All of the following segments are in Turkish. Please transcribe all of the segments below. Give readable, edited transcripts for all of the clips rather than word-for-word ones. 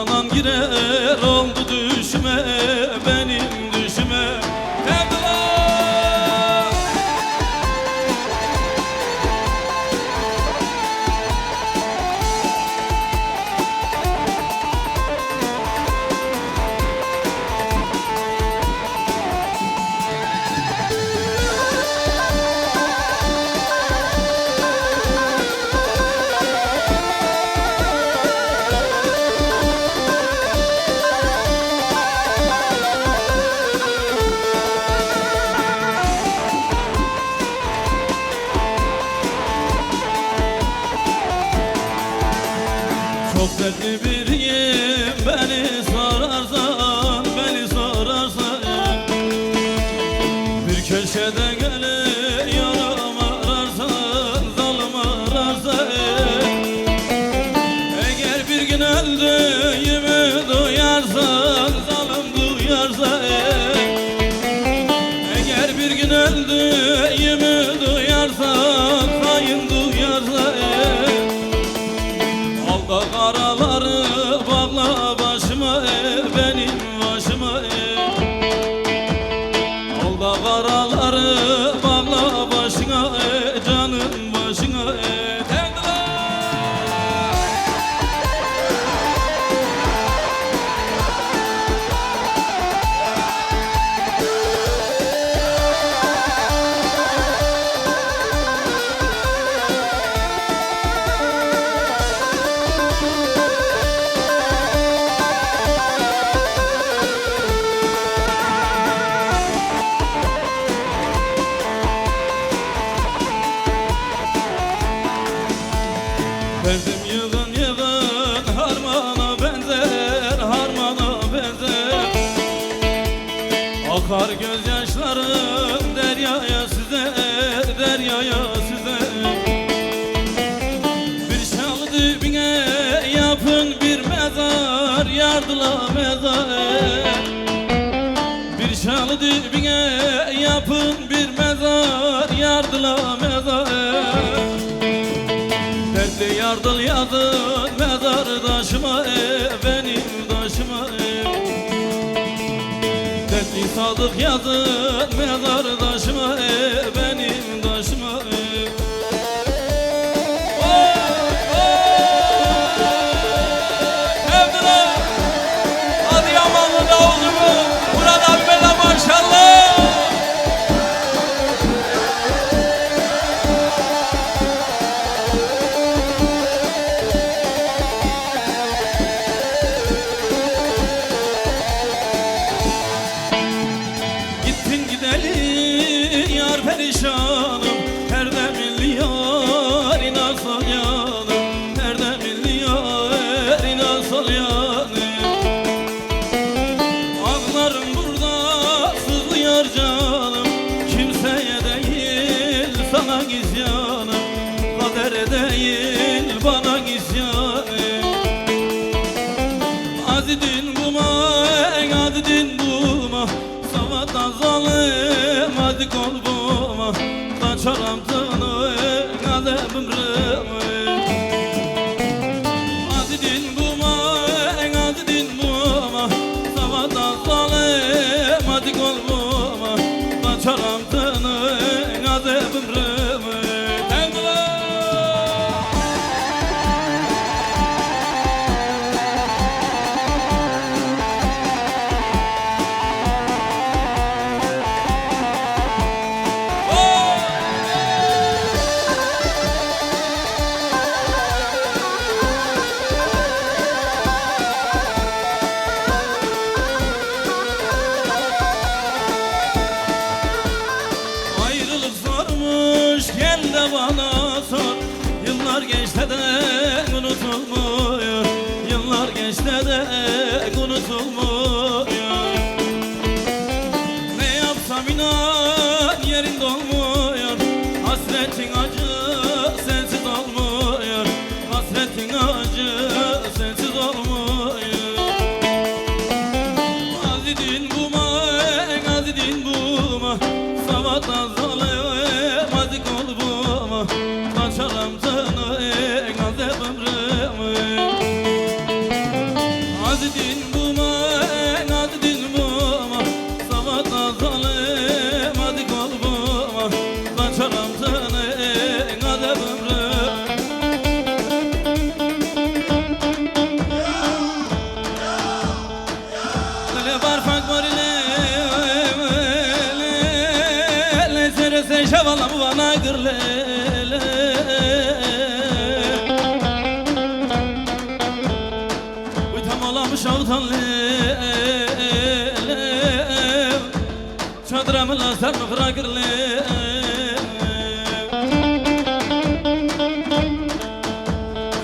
canan girer oldu düşme, benim düşme. Çok dertli biriyim, beni sorarsan, beni sorarsan. Bir köşede gelip yarım ararsan, zalim ararsan. Eğer bir gün öldüğümü duyarsan, zalim duyarsan. Eğer bir gün öldüğümü duyarsan, hain duyarsan. Al da karaları bağla başıma, benim başıma. Al da karaları bağla başına, canım başına. Derdim yığın yığın harmana benzer, harmana benzer. Akar gözyaşlarım deryaya süzer, deryaya süzer. Bir şal dibine yapın bir mezar, yardıla mezar. Bir şal dibine yapın bir mezar, yardıla mezar. Dertli yardım yazın mezar taşıma, benim taşıma. Dertli sadık yazın mezar taşıma, benim taşıma. Evdira Adıyamanlı Davulu'mu Murat abime maşallah. Yar perişanım, her demin yar inan sol yanım, her demin yar inan sol yanım. Ağlarım burada sızlıyor canım, kimseye değil sana isyanım, kadere değil bana isyanım. Azidin buma, azidin buma, savadan zalim hadi kol buma. Kaçaram tanı gazebim rıma. Azidin buma, azidin buma, savadan zalim hadi kol buma. Kaçaram tanı gazebim rıma. Bana sor, yıllar geçse de unutulmuyor, yıllar geçse de unutulmuyor. Ne yapsam inan yerin dolmuyor, hasretin acı sensiz olmuyor, hasretin acı sensiz olmuyor. Azidin buma, azidin buma, savadan zalim hadi kol buma. Kaçaram tanı gazebim rıma. Azidin buma, azidin buma Sabata zalim adik ol buma Kaçaram senin adabımı Lele barfak var ile Le sere se şevala bu bana gırle Şavtan lev Çadramı lasar mı bırakır lev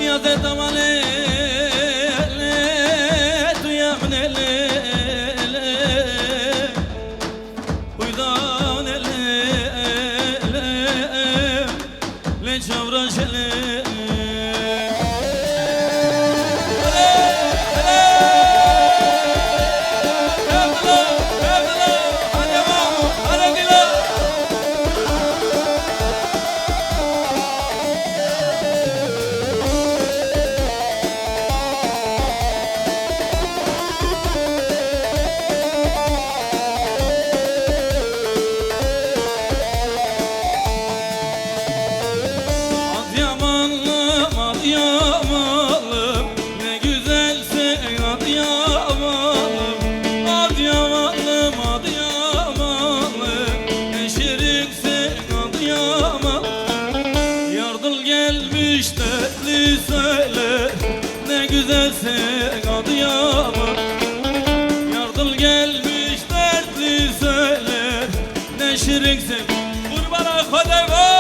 Yazet ama le Duyamın ele Uydan ele Le çavraş ele Güzelsin Adıyaman Yardım gelmiş dertli söyler Ne şiriksin Vur bana kodeva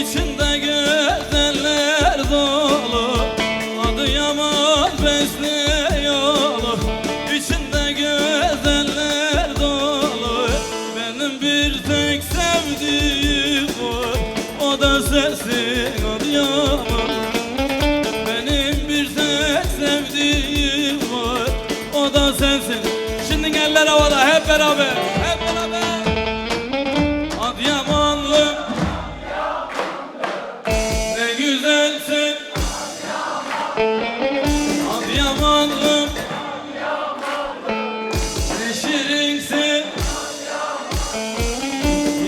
İçinde güzeller dolu Adıyaman besliyor İçinde güzeller dolu Benim bir tek sevdiğim var O da sensin Adıyaman Benim bir tek sevdiğim var O da sensin Şimdi eller havada hep beraber Hep beraber Adıyamanlım Ne güzelsin Adıyamanlım Ne şirinsin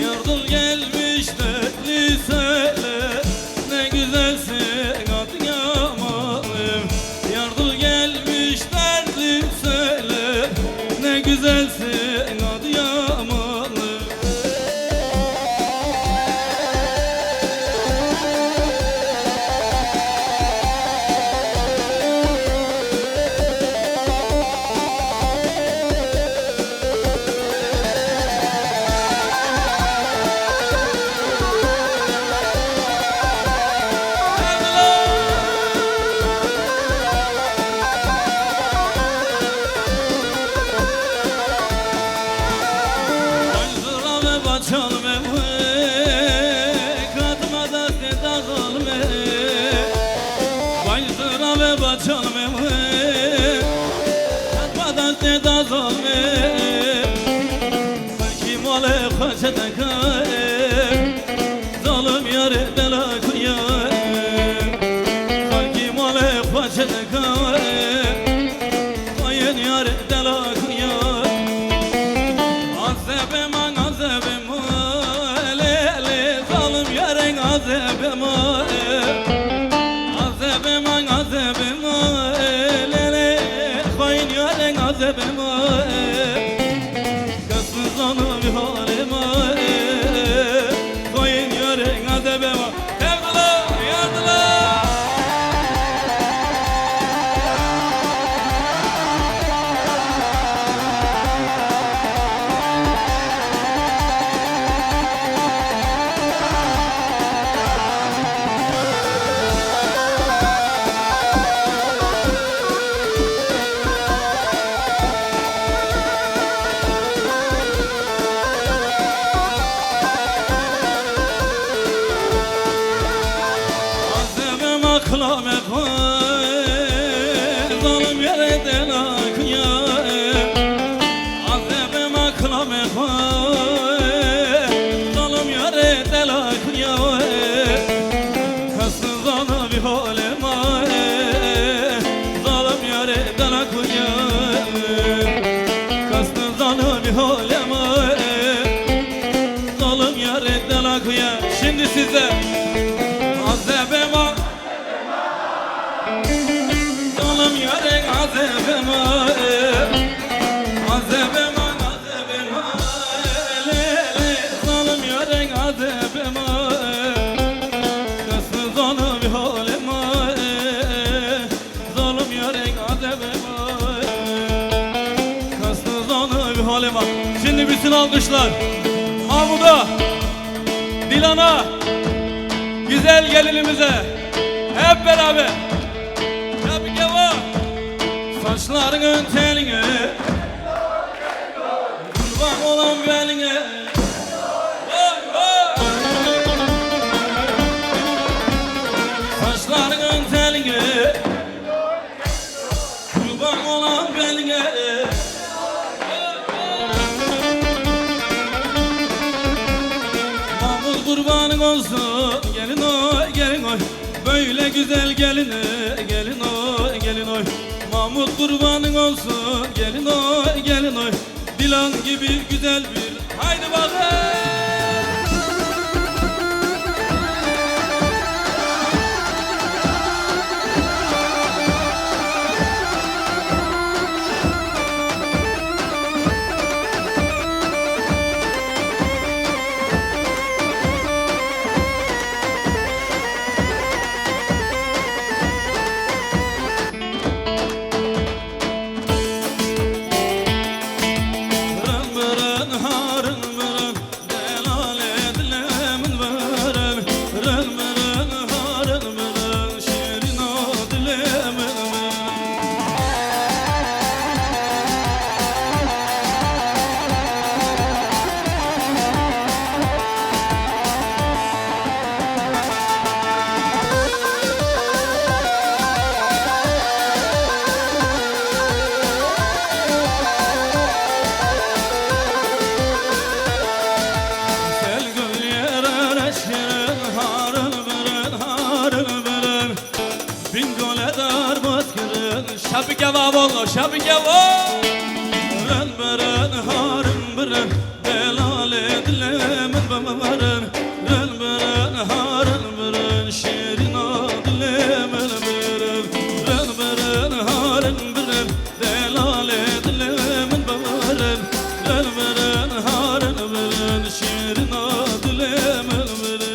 Yardım gelmiş dertli söyle Ne güzelsin Adıyamanlım Yardım gelmiş dertli söyle Ne güzelsin Adıyamanlım Zalim yâre bela koyayım Hakim ole khoşede kayım Kayın yâre bela koyayım Azebim an azebim le Zalim yâren azebim Azebim an azebim le Kayın yâren azebim halime. Şimdi bütün alkışlar Mahmud'a, Dilan'a, güzel gelinimize hep beraber. Tabii ki var. Saçlarının teline, kurban olan beline. Saçlarının teline, kurban olan beline. Mahmut kurbanın olsun, gelin oy, gelin oy. Böyle güzel gelin oy, gelin oy. Mahmut kurbanın olsun, gelin oy, gelin oy. Dilan gibi güzel bir, haydi bakın. Şabı kebab olma, şabı kebab. Ren beren harın beren, delale dilemin bamaren. Ren beren harın beren, şirin adilemin beren. Ren beren harın beren, delale dilemin bamaren. Ren beren harın beren, şirin adilemin beren.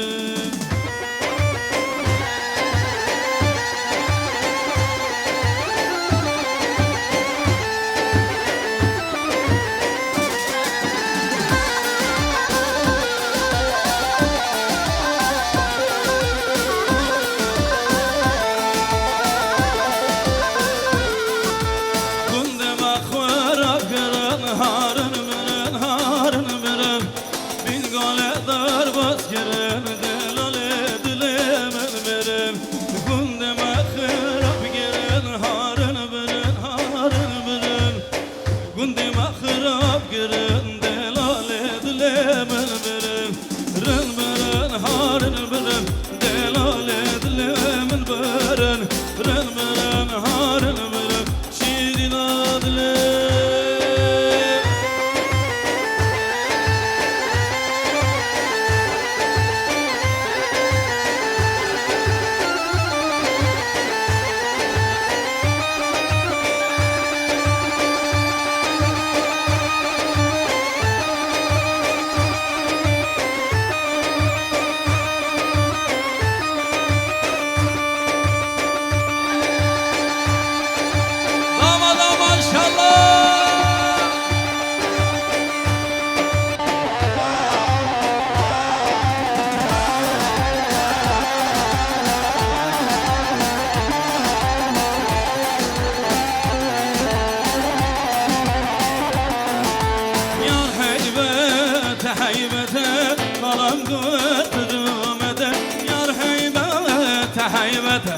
Haybete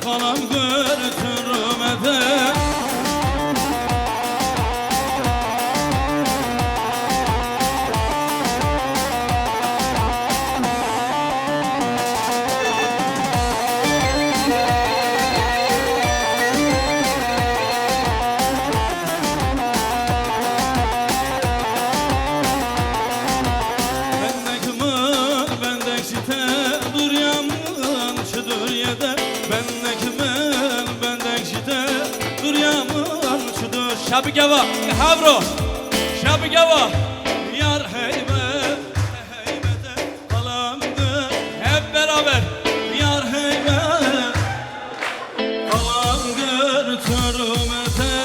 kalan götürmede. Bendek şite duryamın şudur yede. Bendek şite duryamın şudur. Şabı geva, havro, şabı geva. Yar heybet, heybete kalandı. Hep beraber. Yar heybet kalandı türmete.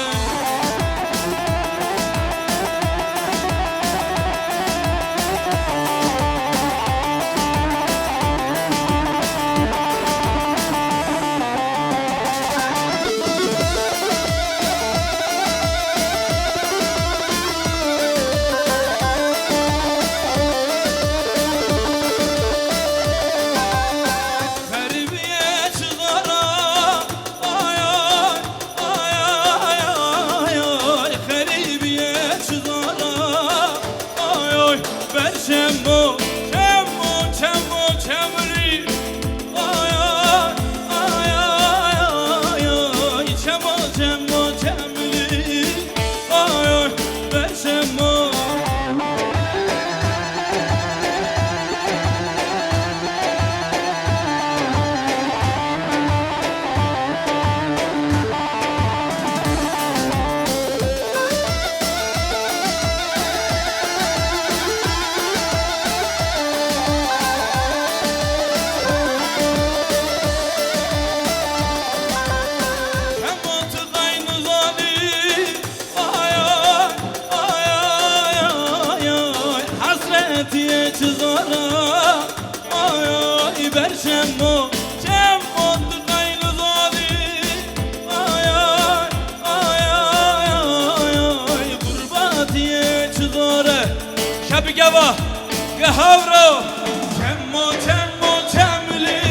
ber çemmo çemmo tıkaylı zadi ay ay ay ay ay gurbatiye çizore şabi gava gehavro çemmo çemmo çemli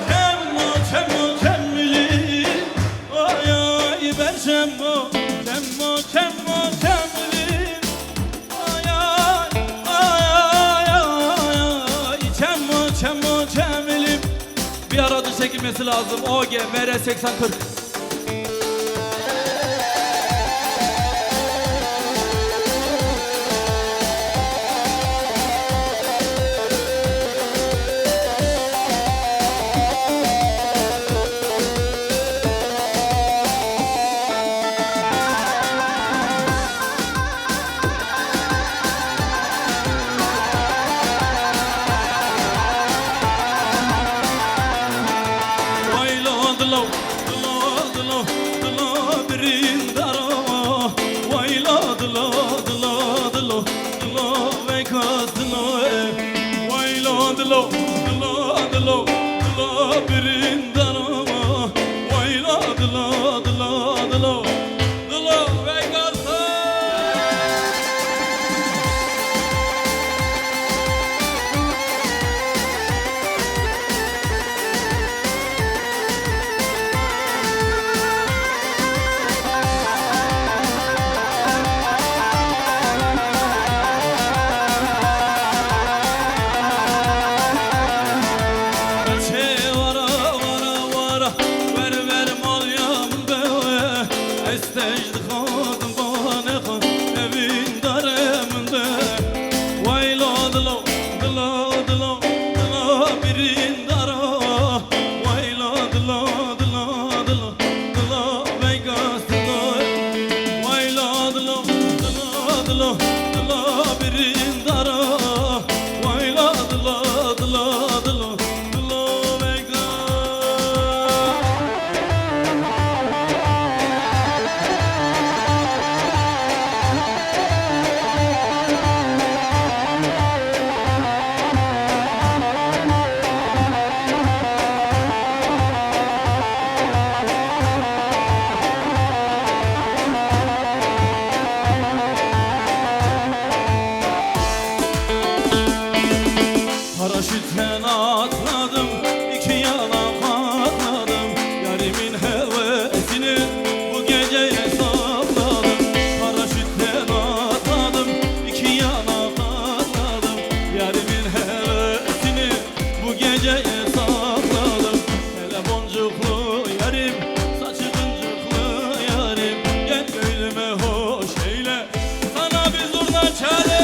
çemmo çemmo çemli ay ay ber çemmo çemmo çemmo çemli ay ay ay ay ay çemmo çemmo çemli bir arada çekilmesi lazım OG VR 8040. Paraşütten atladım, iki yana katladım. Yarimin hevesini bu geceye sakladım. Paraşütten atladım, iki yana katladım. Yarimin hevesini bu geceye sakladım. Hele boncuklu yarim, saçı kıncıklı yarim. Gel gönlüme hoş eyle, sana bir zurna çalayım.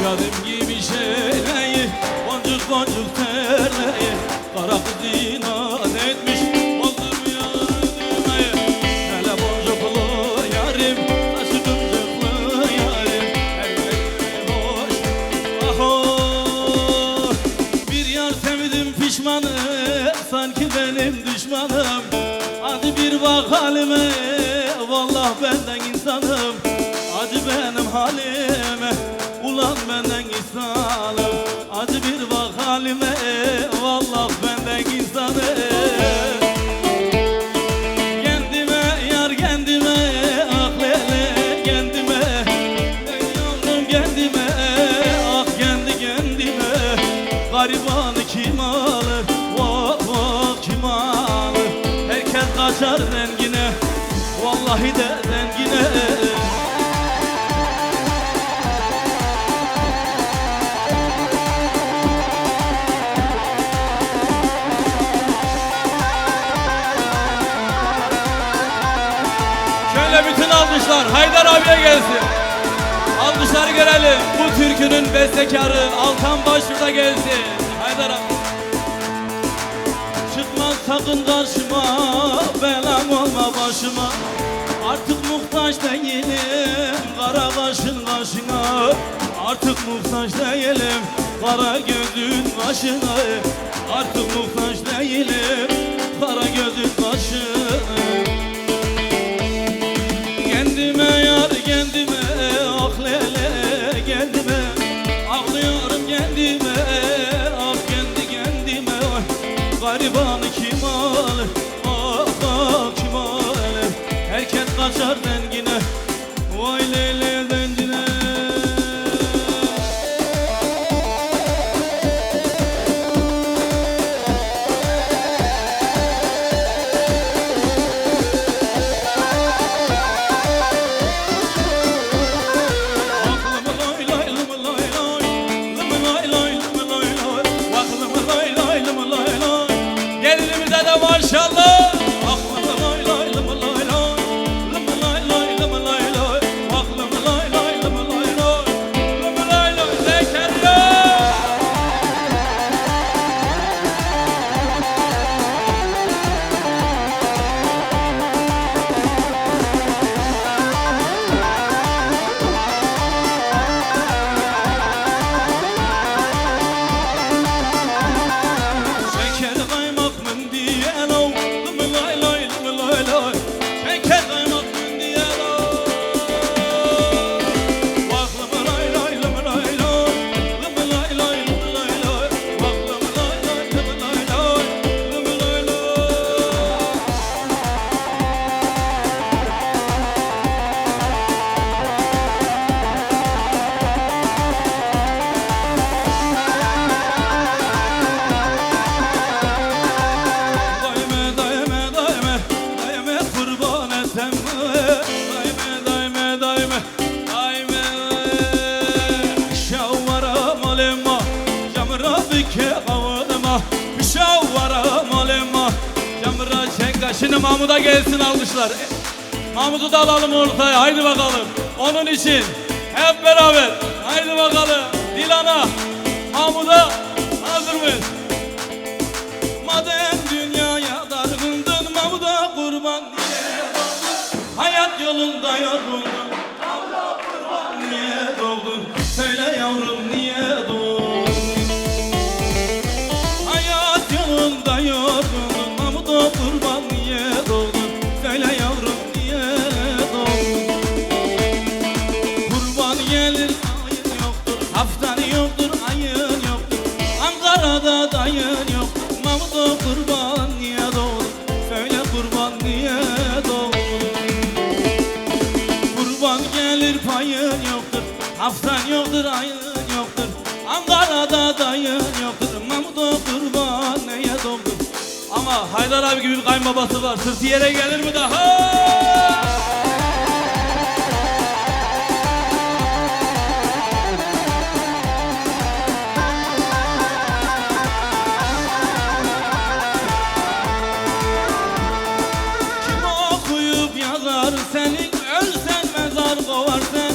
Yarim gibi şeyleyi, boncuk boncuk terleyi, kara kız inan etmiş, oldurmuyor düğmeyi. Hele boncuklu yarim, saçı kıncıklı yarim, elleri hoş, ah oh. Bir yar sevdim pişmanım, sanki benim düşmanım. Hadi bir bak halime, vallahi benden insanım. Acı benim halime, ulan benden insanım. Acı bir bak halime, vallahi benden insanım. Kendime yar kendime, ah lele kendime. Ey yavrum kendime, ah kendi kendime. Garibanı kim alır, vah vah kim alır. Herkes kaçar rengine, vallahi de rengine. Bütün alkışlar Haydar abiye gelsin. Alkışları görelim. Bu türkünün bestekarı Altan Başvur'da gelsin. Haydar abi. Çıkma sakın karşıma, belam olma başıma. Artık muhtaç değilim başına. Artık muhtaç değilim kara gözün başına. Artık muhtaç değilim kara gözün başına. Kendime yar kendime ah lele kendime. Ağlıyorum kendime ah kendi kendime. Garibanı kim alır ah ah kim alır. Herkes kaçar zengine vay lele zengine. Gelinimize de maşallah. Şimdi Mahmut'a gelsin alkışlar. Mahmut'u da alalım ortaya. Haydi bakalım. Onun için hep beraber. Haydi bakalım. Dilan'a, Mahmut'a hazır mıyız? Madem dünyaya dargındın Mahmut'a kurban niye doğdun? Hayat yolunda yoruldun Mahmut'a kurban niye doğdun? Söyle yavrum niye doğdun? Hayat yolunda yoruldun Mahmut'a kurban niye doğdun? Söyle yavrum niye doğdun? Kurban gelir ayın yoktur, haftan yoktur, ayın yoktur. Ankara'da dayın yoktur, Mahmut'a kurban niye doğdun? Söyle kurban niye doğdun? Kurban gelir payın yoktur, haftan yoktur, ayın yoktur. Ankara'da dayın yoktur, Mahmut'a kurban niye doğdun? Ama Haydar abi gibi bir kayınbabası var. Sırtı yere gelir mi daha? Kim okuyup yazar senin ölsen mezar kovar sen.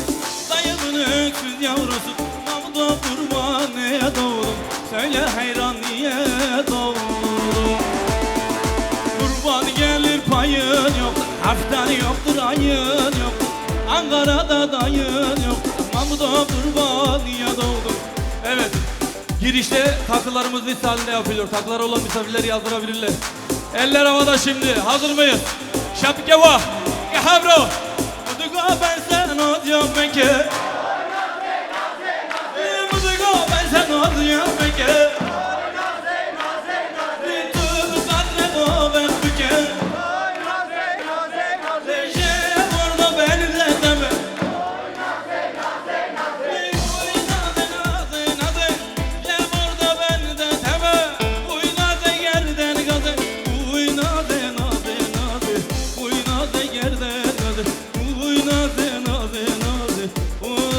Dayımın öksüz yavrusu Mahmut'a kurban niye doğdun? Söyle hayran niye doğdun? Kurban gelir payın yoktur, haftan yoktur, ayın yoktur. Ankara'da dayın yoktur, Mahmut'a kurban niye doğdun? Evet, girişte takılarımız liste halinde yapılıyor. Takıları olan misafirleri yazdırabilirler. Eller havada şimdi, hazır mıyız? Şapke var, gehabro. Muduga ben sen ozyam meke. Muduga ben sen ozyam meke. Oh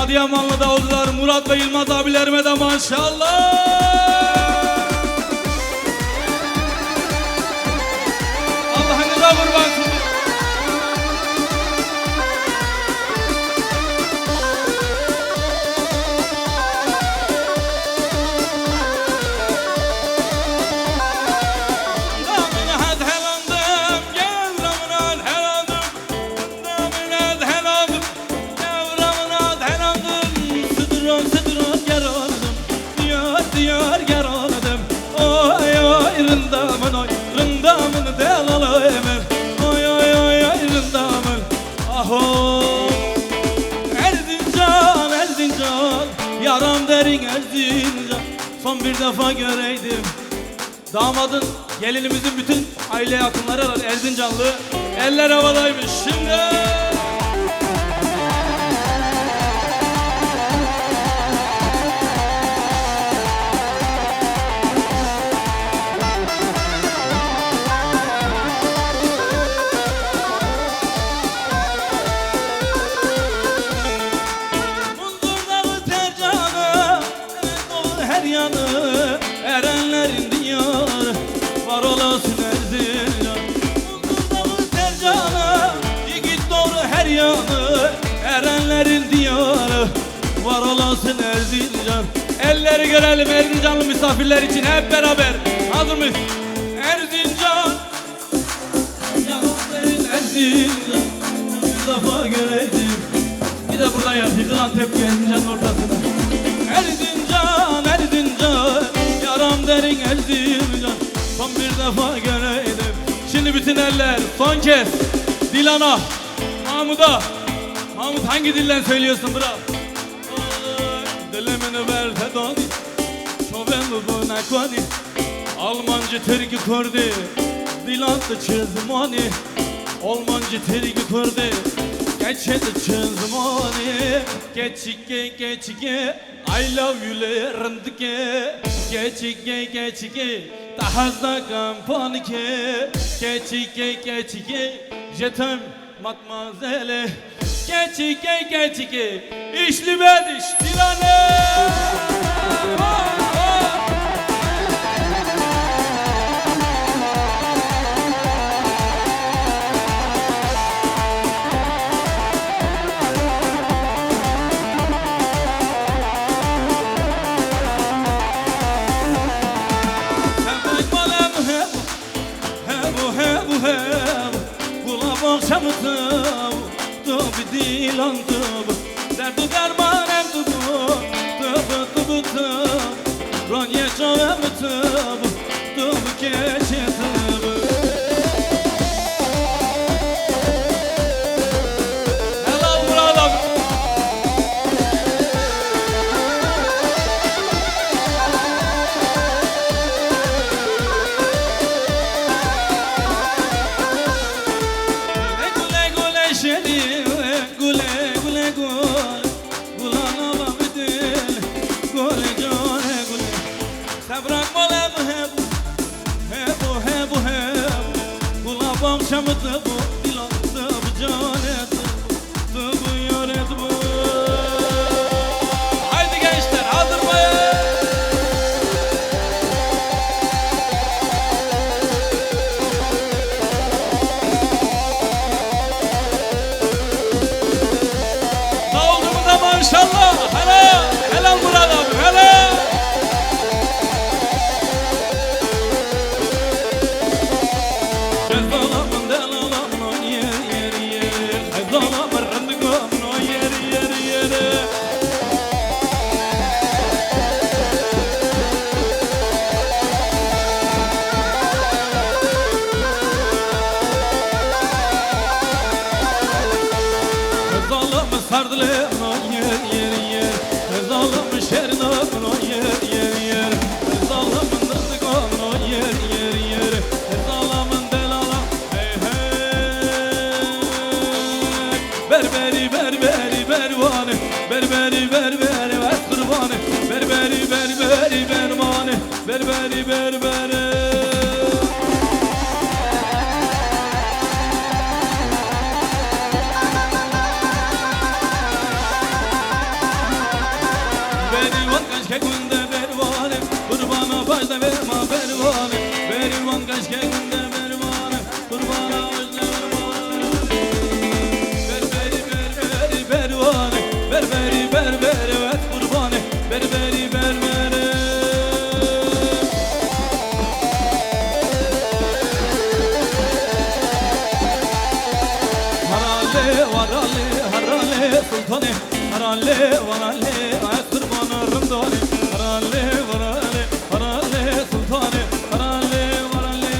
Adıyamanlı davulcular Murat ve Yılmaz abilerime de maşallah. Allah'ınıza kurban. Yaram derin Erzincan, son bir defa göreydim. Damadın, gelinimizin bütün aile yakınları var Erzincanlı. Eller havadaymış şimdi. Erenlerin diyarı var olasın Erzincan. Mutludalı tercanı yiğit doğru her yanı. Erenlerin diyarı var olasın Erzincan. Elleri görelim Erzincanlı misafirler için hep beraber. Hazır mıyız? Erzincan, yanımdayız Erzincan. Bir defa göreydim. Bir de buradan yapayım lan tepki Erzincan'ın ortasında. Erzincan, Erzincan, yaram derin Erzincan, son bir defa göreydim. Şimdi bütün eller son kez Dilan'a, Mahmut'a. Mahmut hangi dilden söylüyorsun bırak? Dilimini ver tedani, şoven bu nekvani. Almancı terki kurdi, Dilan'da çizmani. Almancı terki kurdi, geçedi çizmani. Geçike, I love you lerindike. Geçike, tahazda kampanike. Geçike, je t'aime mademoiselle. Geçike, işli ben iştirane. Akşamıdım, tıbı dilan tıbı. Derdu dermanem tıbı, tıbı tıbı. Ronye çavem tıbı, tıbı keçe tıbı. Helal Murat abi. Şamı tıbı, dilan tıbı, cane tıbı, yare tıbı. Haydi gençler, hazır mıyız? Davulcumuza maşallah, helal, helal Murat abi, helal. Sardılar yer Zalım şerin ağın yer Zalımın rızık ağın yer Zalımın delala hey hey Berberi bervane Berberi ver kurbanı Berberi bermane Berberi Varale varale ay kurbanı rımdani Varale varale varale sultani Varale varale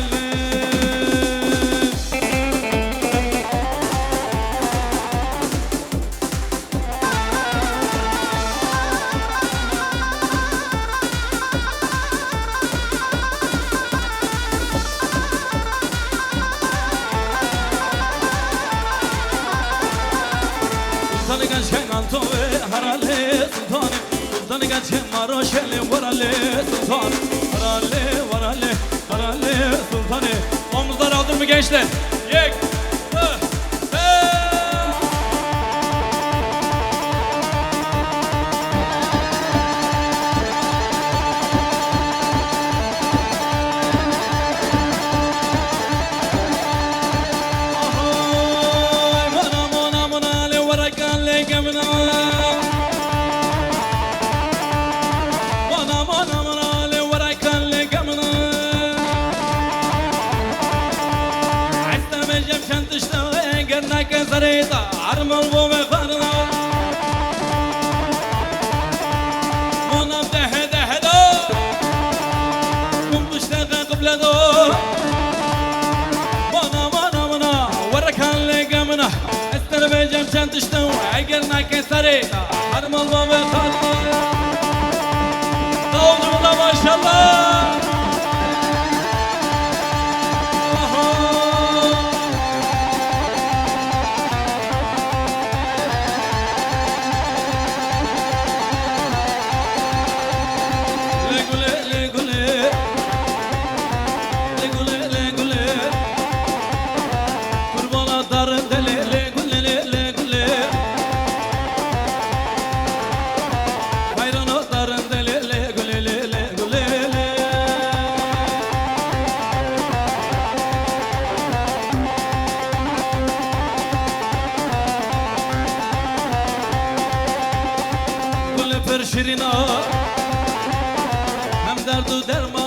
Sultanı gençken Antove harale sultanı Sultanı gençken Maroşeli varale sultanı Varale varale varale sultanı Omuzlar aldır mı gençler? Yek زريطة عرمل ومخارنا مونا بتهده هدو كم بشتغل قبل دو مونا وركان لقمنا استربي جمشان تشتو عقرنا كسريطة عرمل ومخارنا دولنا ما شاء الله شیرینا هم درد و درمان